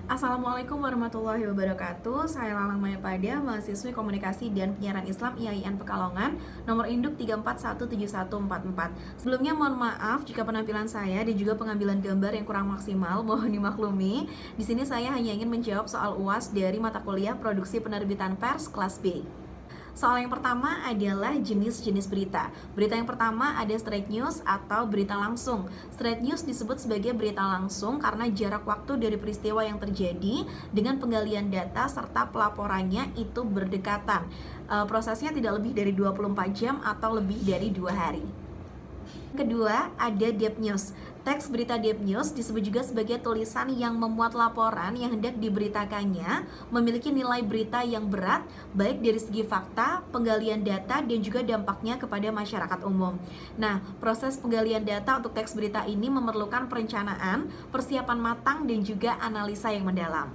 Assalamualaikum warahmatullahi wabarakatuh. Saya Lalang Mayapada, mahasiswi Komunikasi dan Penyiaran Islam IAIN Pekalongan, nomor induk 3417144. Sebelumnya mohon maaf jika penampilan saya dan juga pengambilan gambar yang kurang maksimal, mohon dimaklumi. Di sini saya hanya ingin menjawab soal UAS dari mata kuliah Produksi Penerbitan Pers kelas B. Soal yang pertama adalah jenis-jenis berita. Berita yang pertama ada straight news atau berita langsung. Straight news disebut sebagai berita langsung karena jarak waktu dari peristiwa yang terjadi dengan penggalian data serta pelaporannya itu berdekatan. Prosesnya tidak lebih dari 24 jam atau lebih dari 2 hari. Kedua, ada deep news. Teks berita deep news disebut juga sebagai tulisan yang memuat laporan yang hendak diberitakannya, memiliki nilai berita yang berat, baik dari segi fakta, penggalian data, dan juga dampaknya kepada masyarakat umum. Nah, proses penggalian data untuk teks berita ini memerlukan perencanaan, persiapan matang, dan juga analisa yang mendalam.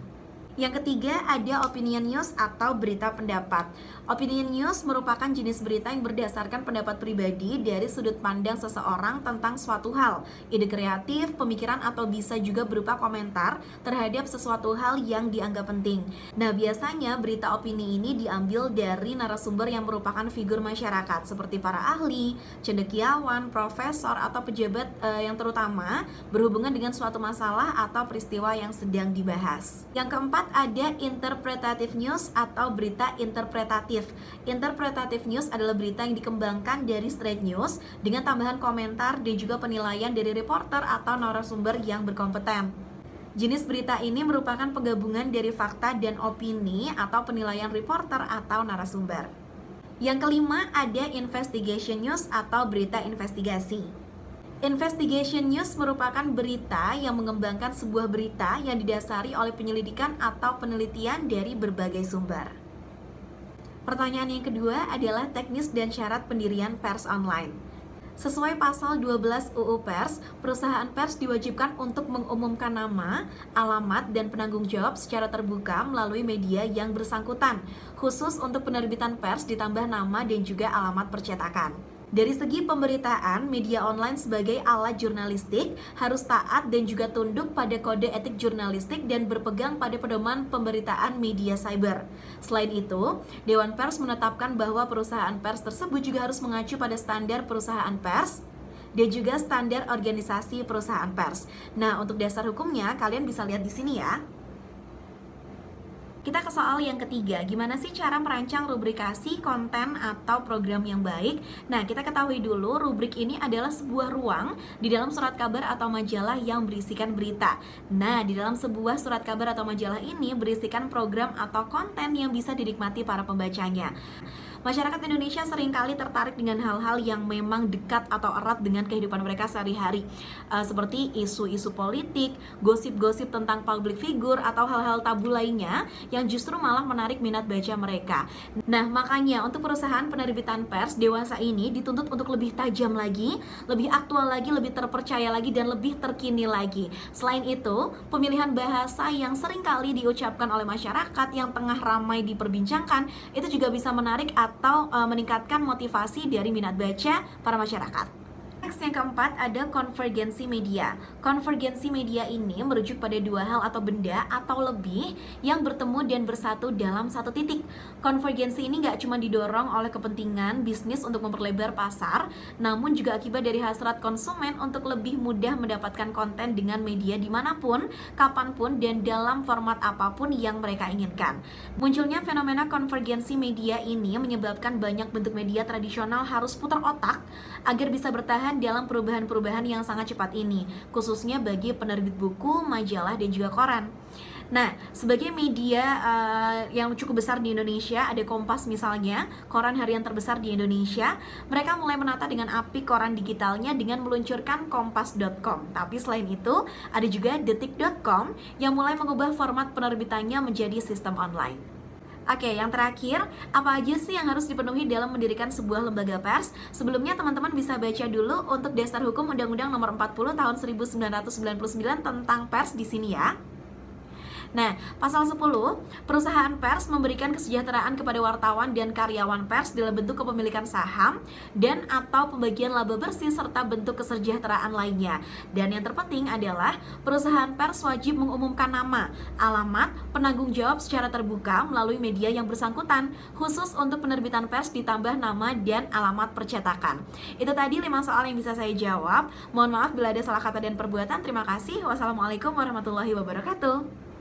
Yang ketiga ada opinion news atau berita pendapat. Opinion news merupakan jenis berita yang berdasarkan pendapat pribadi dari sudut pandang seseorang tentang suatu hal, ide kreatif, pemikiran atau bisa juga berupa komentar terhadap sesuatu hal yang dianggap penting. Nah, biasanya berita opini ini diambil dari narasumber yang merupakan figur masyarakat seperti para ahli, cendekiawan, profesor atau pejabat yang terutama berhubungan dengan suatu masalah atau peristiwa yang sedang dibahas. Yang keempat ada interpretative news atau berita interpretatif. Interpretative news adalah berita yang dikembangkan dari straight news dengan tambahan komentar dan juga penilaian dari reporter atau narasumber yang berkompeten. Jenis berita ini merupakan penggabungan dari fakta dan opini atau penilaian reporter atau narasumber. Yang kelima ada investigation news atau berita investigasi. Investigation news merupakan berita yang mengembangkan sebuah berita yang didasari oleh penyelidikan atau penelitian dari berbagai sumber. Pertanyaan yang kedua adalah teknis dan syarat pendirian pers online. Sesuai pasal 12 UU Pers, perusahaan pers diwajibkan untuk mengumumkan nama, alamat, dan penanggung jawab secara terbuka melalui media yang bersangkutan. Khusus untuk penerbitan pers ditambah nama dan juga alamat percetakan. Dari segi pemberitaan, media online sebagai alat jurnalistik harus taat dan juga tunduk pada kode etik jurnalistik dan berpegang pada pedoman pemberitaan media cyber. Selain itu, Dewan Pers menetapkan bahwa perusahaan pers tersebut juga harus mengacu pada standar perusahaan pers dan juga standar organisasi perusahaan pers. Nah, untuk dasar hukumnya kalian bisa lihat di sini ya. Kita ke soal yang ketiga, gimana sih cara merancang rubrikasi, konten, atau program yang baik? Nah, kita ketahui dulu, rubrik ini adalah sebuah ruang di dalam surat kabar atau majalah yang berisikan berita. Nah, di dalam sebuah surat kabar atau majalah ini berisikan program atau konten yang bisa dinikmati para pembacanya. Masyarakat Indonesia seringkali tertarik dengan hal-hal yang memang dekat atau erat dengan kehidupan mereka sehari-hari, seperti isu-isu politik, gosip-gosip tentang public figure, atau hal-hal tabu lainnya yang justru malah menarik minat baca mereka. Nah, makanya untuk perusahaan penerbitan pers dewasa ini dituntut untuk lebih tajam lagi, lebih aktual lagi, lebih terpercaya lagi, dan lebih terkini lagi. Selain itu, pemilihan bahasa yang seringkali diucapkan oleh masyarakat yang tengah ramai diperbincangkan itu juga bisa menarik atau meningkatkan motivasi dari minat baca para masyarakat. Next, yang keempat ada konvergensi media. Konvergensi media ini merujuk pada dua hal atau benda atau lebih yang bertemu dan bersatu dalam satu titik. Konvergensi ini nggak cuma didorong oleh kepentingan bisnis untuk memperlebar pasar, namun juga akibat dari hasrat konsumen untuk lebih mudah mendapatkan konten dengan media dimanapun, kapanpun, dan dalam format apapun yang mereka inginkan. Munculnya fenomena konvergensi media ini menyebabkan banyak bentuk media tradisional harus putar otak agar bisa bertahan dalam perubahan-perubahan yang sangat cepat ini, khususnya bagi penerbit buku, majalah, dan juga koran. Nah, sebagai media yang cukup besar di Indonesia, ada Kompas misalnya, koran harian terbesar di Indonesia. Mereka mulai menata dengan apik koran digitalnya dengan meluncurkan kompas.com. Tapi selain itu, ada juga detik.com yang mulai mengubah format penerbitannya menjadi sistem online. Oke, yang terakhir, apa aja sih yang harus dipenuhi dalam mendirikan sebuah lembaga pers? Sebelumnya teman-teman bisa baca dulu untuk dasar hukum Undang-Undang Nomor 40 Tahun 1999 tentang pers di sini ya. Nah, pasal 10, perusahaan pers memberikan kesejahteraan kepada wartawan dan karyawan pers dalam bentuk kepemilikan saham dan atau pembagian laba bersih serta bentuk kesejahteraan lainnya. Dan yang terpenting adalah perusahaan pers wajib mengumumkan nama, alamat, penanggung jawab secara terbuka melalui media yang bersangkutan, khusus untuk penerbitan pers ditambah nama dan alamat percetakan. Itu tadi 5 soal yang bisa saya jawab. Mohon maaf bila ada salah kata dan perbuatan. Terima kasih. Wassalamualaikum warahmatullahi wabarakatuh.